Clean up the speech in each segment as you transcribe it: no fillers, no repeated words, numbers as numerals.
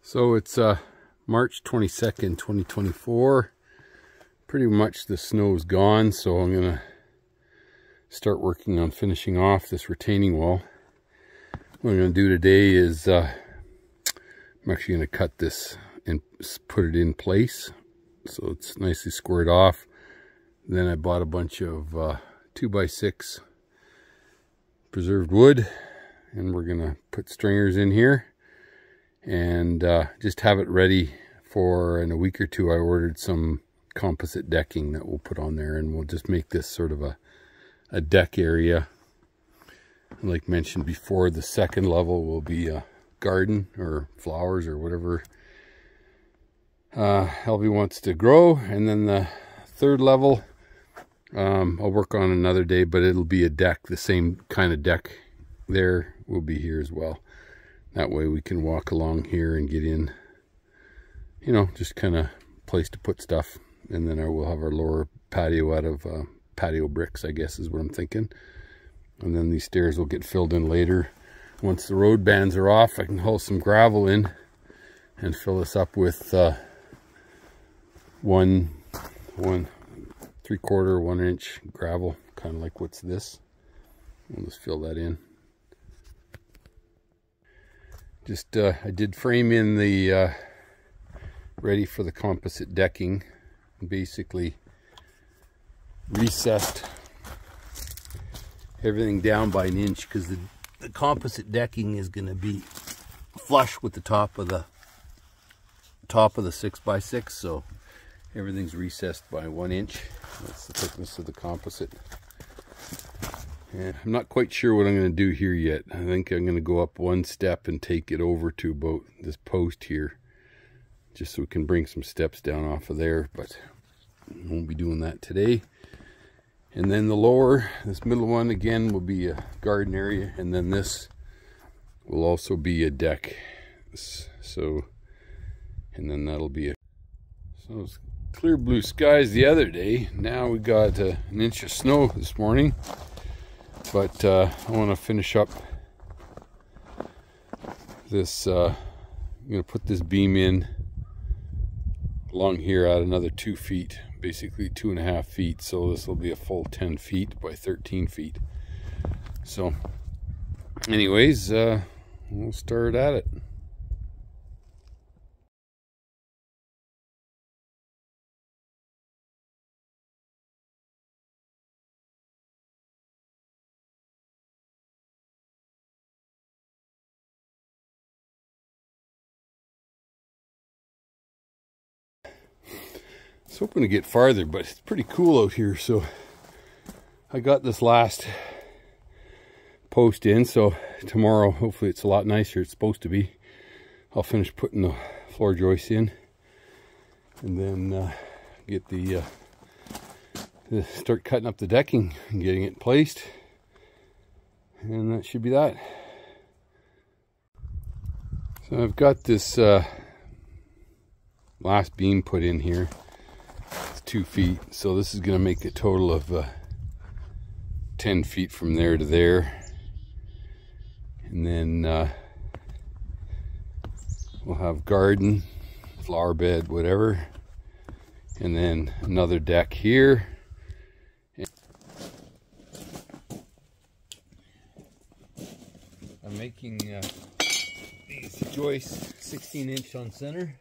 So it's March 22nd, 2024. Pretty much the snow's gone, so I'm going to start working on finishing off this retaining wall. What I'm going to do today is I'm actually going to cut this and put it in place so it's nicely squared off. Then I bought a bunch of 2x6 preserved wood, and we're going to put stringers in here and just have it ready for, in a week or two, I ordered some composite decking that we'll put on there, and we'll just make this sort of a deck area. Like mentioned before, the second level will be a garden or flowers or whatever Helvy wants to grow, and then the third level I'll work on another day, but it'll be a deck. The same kind of deck there will be here as well. That way we can walk along here and get in, you know, just kind of place to put stuff. And then we'll have our lower patio out of patio bricks, I guess is what I'm thinking. And then these stairs will get filled in later. Once the road bands are off, I can haul some gravel in and fill this up with 1 3/4, 1 inch gravel, kind of like what's this. We'll just fill that in. Just I did frame in the ready for the composite decking, and basically recessed everything down by 1 inch, because the composite decking is going to be flush with the top of the 6x6, so everything's recessed by 1 inch. That's the thickness of the composite. And I'm not quite sure what I'm going to do here yet. I think I'm going to go up one step and take it over to about this post here, just so we can bring some steps down off of there, but I won't be doing that today. And then the lower, this middle one again will be a garden area, and then this will also be a deck. So, and then that'll be a, so it's clear blue skies the other day. Now we got 1 inch of snow this morning. But I want to finish up this, I'm going to put this beam in along here at another 2 feet, basically 2.5 feet. So this will be a full 10 feet by 13 feet. So anyways, we'll start at it. I was hoping to get farther, but it's pretty cool out here, so I got this last post in, so tomorrow hopefully it's a lot nicer. It's supposed to be. I'll finish putting the floor joists in, and then get the start cutting up the decking and getting it placed, and that should be that. So I've got this last beam put in here. It's 2 feet, so this is going to make a total of 10 feet from there to there, and then we'll have garden, flower bed, whatever, and then another deck here. I'm making these joists 16 inch on center.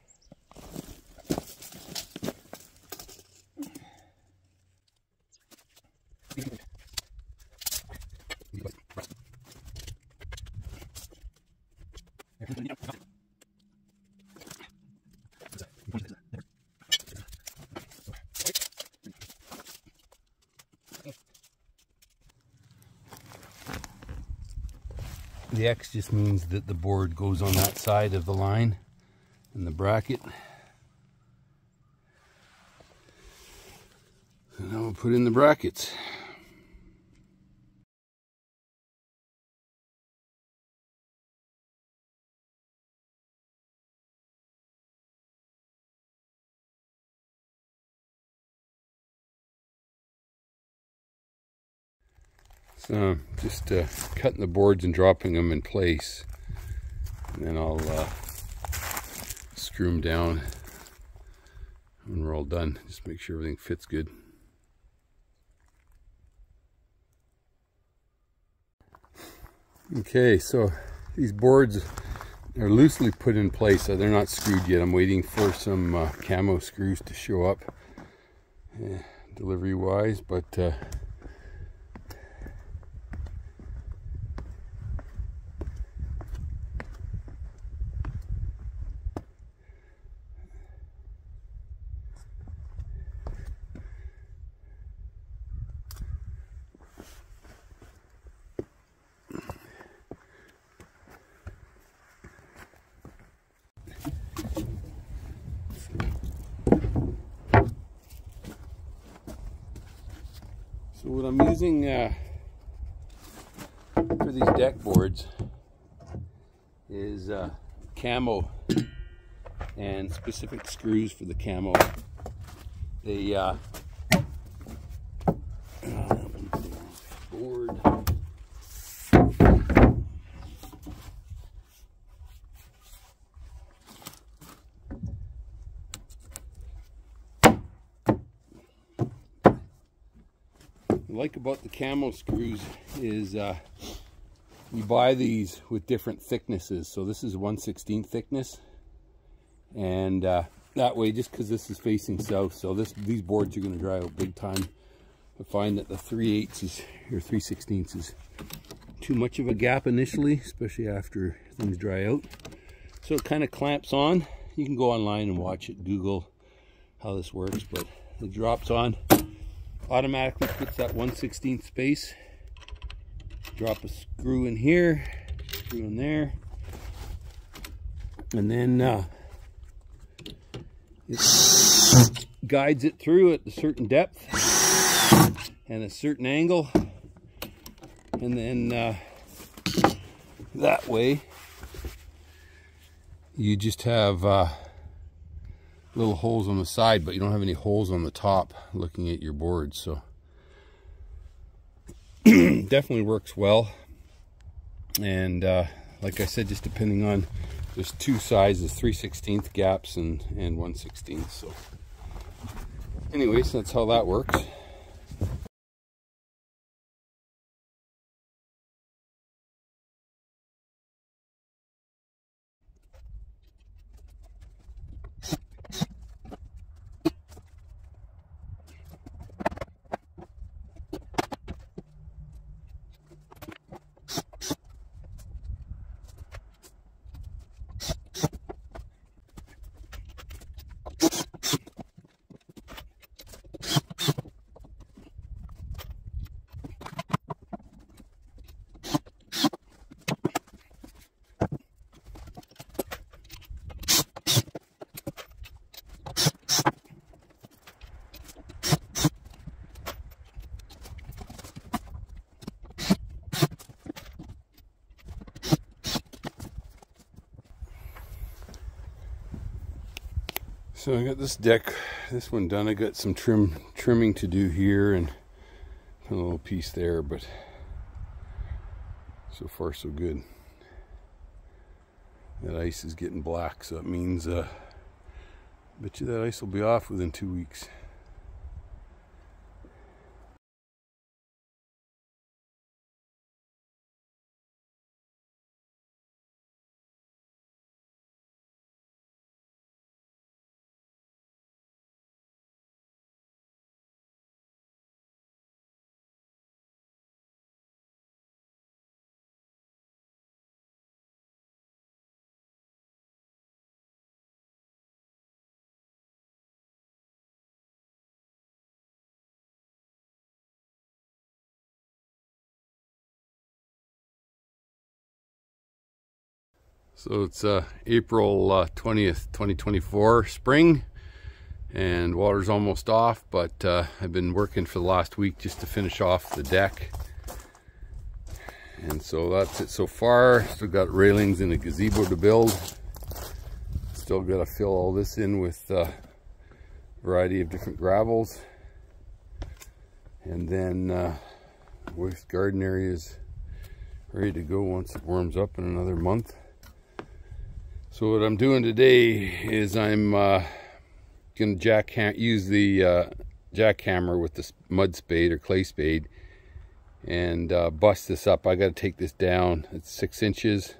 The X just means that the board goes on that side of the line in the bracket. So now we'll put in the brackets. So just cutting the boards and dropping them in place, and then I'll screw them down when we're all done. Just make sure everything fits good. Okay, so these boards are loosely put in place, so they're not screwed yet. I'm waiting for some Camo screws to show up delivery wise, but so what I'm using for these deck boards is Camo and specific screws for the Camo. They board. What I like about the Camo screws is you buy these with different thicknesses. So this is 1/16 thickness, and that way, just because this is facing south, so these boards are going to dry out big time. I find that the 3/8 or 3/16 is too much of a gap initially, especially after things dry out. So it kind of clamps on. You can go online and watch it, Google how this works, but it drops on, automatically puts that 1/16 space. Drop a screw in here, screw in there, and then it guides it through at a certain depth and a certain angle, and then that way you just have little holes on the side, but you don't have any holes on the top looking at your board. So definitely works well. And like I said, just depending on, there's two sizes, 3/16 gaps and 1/16. So anyways, that's how that works. So I got this deck, this one done. I got some trimming to do here and a little piece there, but so far so good. That ice is getting black, so that means bet you that ice will be off within 2 weeks. So it's April 20th, 2024, spring, and water's almost off, but I've been working for the last week just to finish off the deck. And so that's it so far. Still got railings and a gazebo to build. Still got to fill all this in with a variety of different gravels. And then with garden areas ready to go once it warms up in another month. So what I'm doing today is I'm going to use the jackhammer with the mud spade or clay spade and bust this up. I got to take this down. It's 6 inches.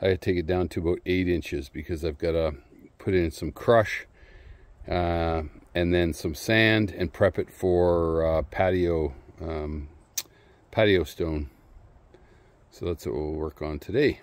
I got to take it down to about 8 inches because I've got to put in some crush and then some sand and prep it for patio stone. So that's what we'll work on today.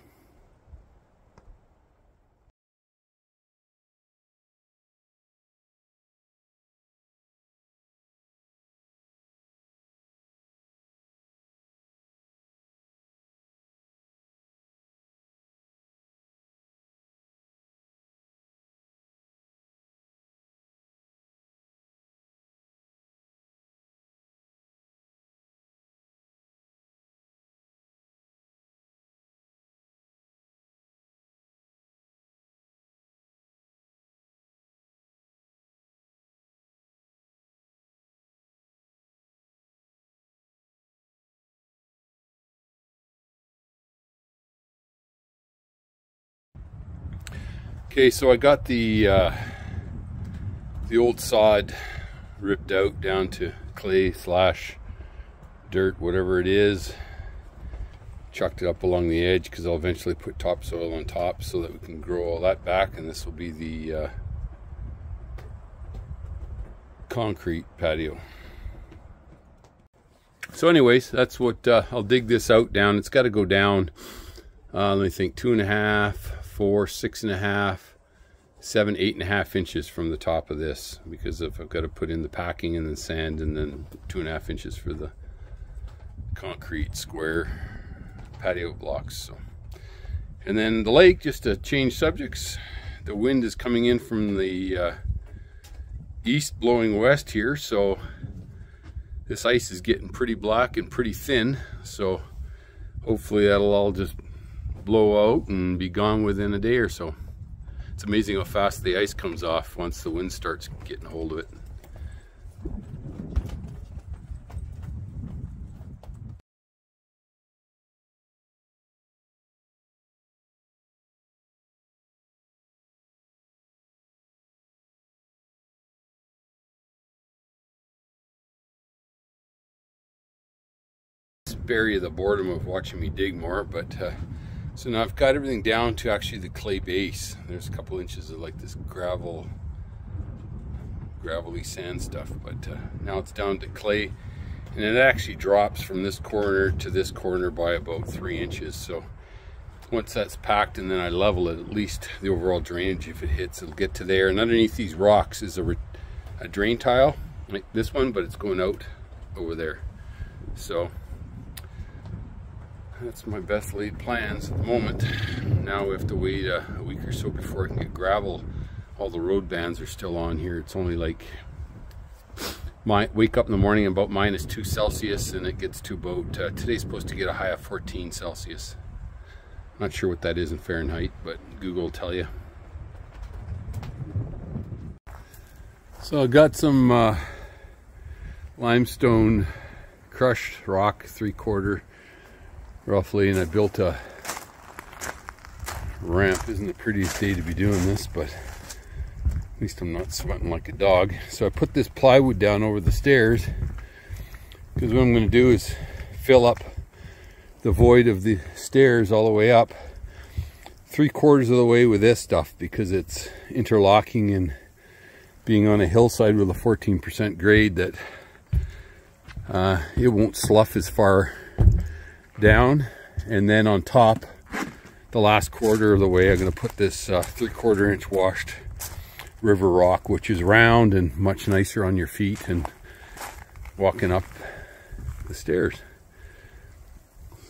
Okay, so I got the old sod ripped out down to clay / dirt, whatever it is. Chucked it up along the edge because I'll eventually put topsoil on top so that we can grow all that back, and this will be the concrete patio. So anyways, that's what I'll dig this out down. It's got to go down, let me think, 2.5, 4, 6.5, 7, 8.5 inches from the top of this, because if I've got to put in the packing and then sand, and then 2.5 inches for the concrete square patio blocks. So, and then the lake, just to change subjects, the wind is coming in from the east blowing west here, so this ice is getting pretty black and pretty thin, so hopefully that'll all just blow out and be gone within a day or so. It's amazing how fast the ice comes off once the wind starts getting a hold of it. Spare you the boredom of watching me dig more, but so now I've got everything down to actually the clay base. There's a couple inches of like this gravelly sand stuff, but now it's down to clay, and it actually drops from this corner to this corner by about 3 inches. So once that's packed and then I level it, at least the overall drainage, if it hits, it'll get to there. And underneath these rocks is a drain tile like this one, but it's going out over there. So that's my best laid plans at the moment. Now we have to wait a week or so before I can get gravel. All the road bands are still on here. It's only like, wake up in the morning about -2 Celsius, and it gets to about, today's supposed to get a high of 14 Celsius. Not sure what that is in Fahrenheit, but Google will tell you. So I got some limestone crushed rock, 3/4 roughly, and I built a ramp. Isn't the prettiest day to be doing this, but at least I'm not sweating like a dog. So I put this plywood down over the stairs, because what I'm going to do is fill up the void of the stairs all the way up 3/4 of the way with this stuff, because it's interlocking and being on a hillside with a 14% grade, that it won't slough as far down. And then on top, the last quarter of the way, I'm going to put this 3/4 inch washed river rock, which is round and much nicer on your feet and walking up the stairs.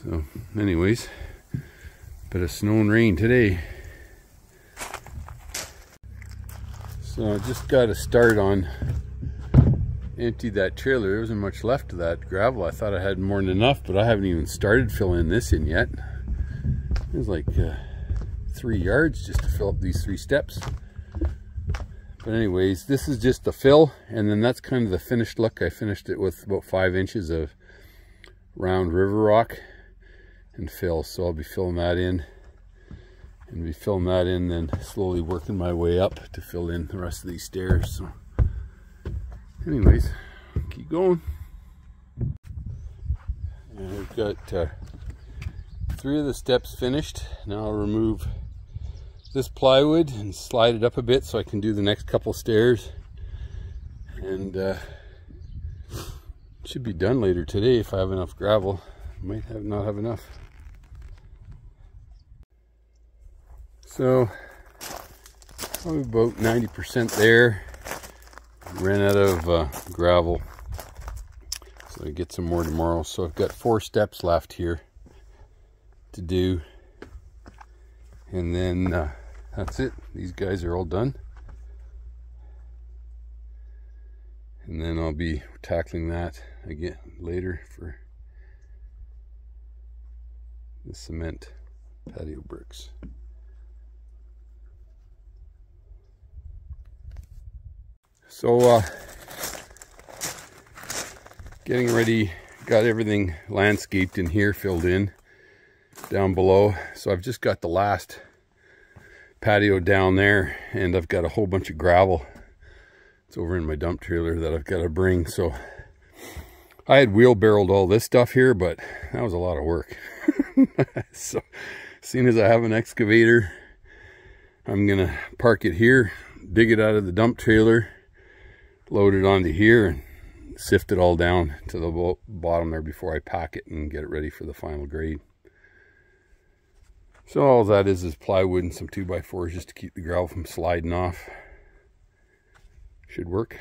So anyways, bit of snow and rain today. So I just got to start on empty that trailer. There wasn't much left of that gravel. I thought I had more than enough, but I haven't even started filling this in yet. There's like 3 yards just to fill up these 3 steps. But anyways, this is just the fill, and then that's kind of the finished look. I finished it with about 5 inches of round river rock and fill, so I'll be filling that in. and be filling that in, then slowly working my way up to fill in the rest of these stairs. So anyways, keep going. And we've got 3 of the steps finished. Now I'll remove this plywood and slide it up a bit so I can do the next couple stairs, and should be done later today if I have enough gravel. Might not have enough. So probably about 90% there. Ran out of gravel, so I get some more tomorrow. So I've got 4 steps left here to do, and then that's it. These guys are all done, and then I'll be tackling that again later for the cement patio bricks. So getting ready, got everything landscaped in here, filled in down below. So I've just got the last patio down there, and I've got a whole bunch of gravel. It's over in my dump trailer that I've got to bring. So I had wheelbarrowed all this stuff here, but that was a lot of work. So seeing as I have an excavator, I'm gonna park it here, dig it out of the dump trailer, load it onto here, and sift it all down to the bottom there before I pack it and get it ready for the final grade. So all that is plywood and some 2x4s just to keep the gravel from sliding off. Should work.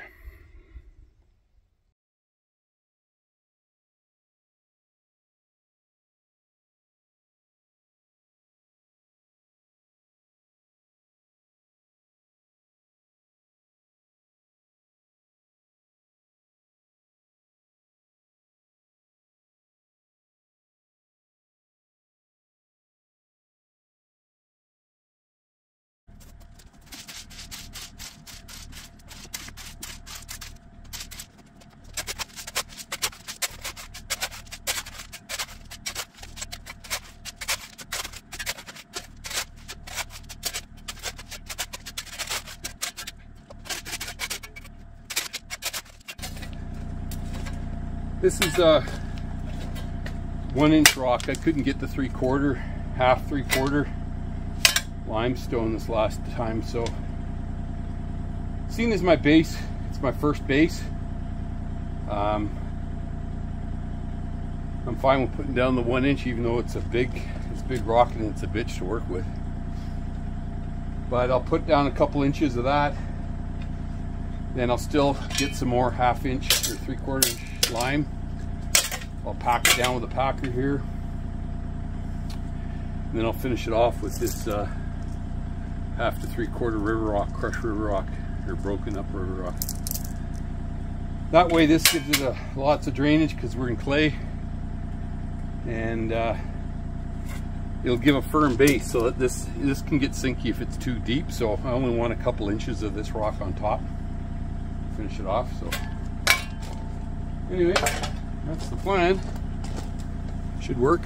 This is a 1-inch rock. I couldn't get the 3/4, half 3/4 limestone this last time, so seeing as my base, it's my first base, I'm fine with putting down the 1-inch, even though it's big rock and it's a bitch to work with. But I'll put down a couple inches of that, then I'll still get some more 1/2-inch or 3/4 inch lime. I'll pack it down with a packer here, and then I'll finish it off with this 1/2 to 3/4 river rock, crushed river rock, or broken up river rock. That way this gives it lots of drainage because we're in clay, and it'll give a firm base so that this can get sinky if it's too deep. So I only want a couple inches of this rock on top. Finish it off. So anyway, that's the plan. Should work.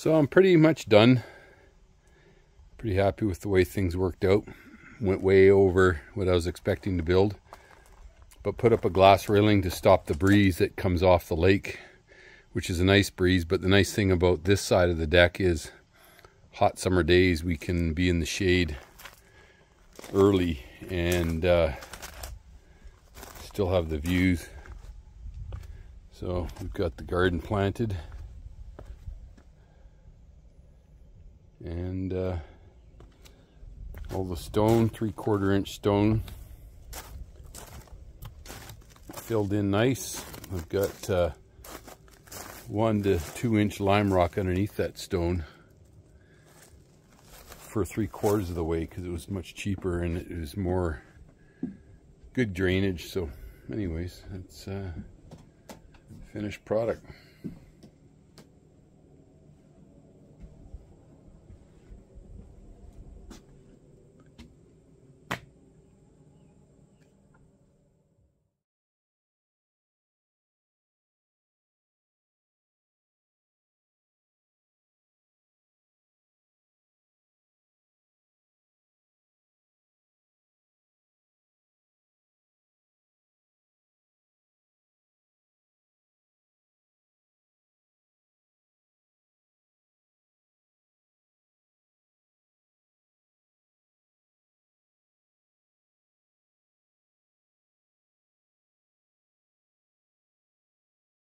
So I'm pretty much done. Pretty happy with the way things worked out. Went way over what I was expecting to build, but put up a glass railing to stop the breeze that comes off the lake, which is a nice breeze. But the nice thing about this side of the deck is hot summer days we can be in the shade early and still have the views. So we've got the garden planted, and all the stone, 3/4 inch stone, filled in nice. We've got 1 to 2 inch lime rock underneath that stone for 3/4 of the way, because it was much cheaper and it was more good drainage. So anyways, it's finished product.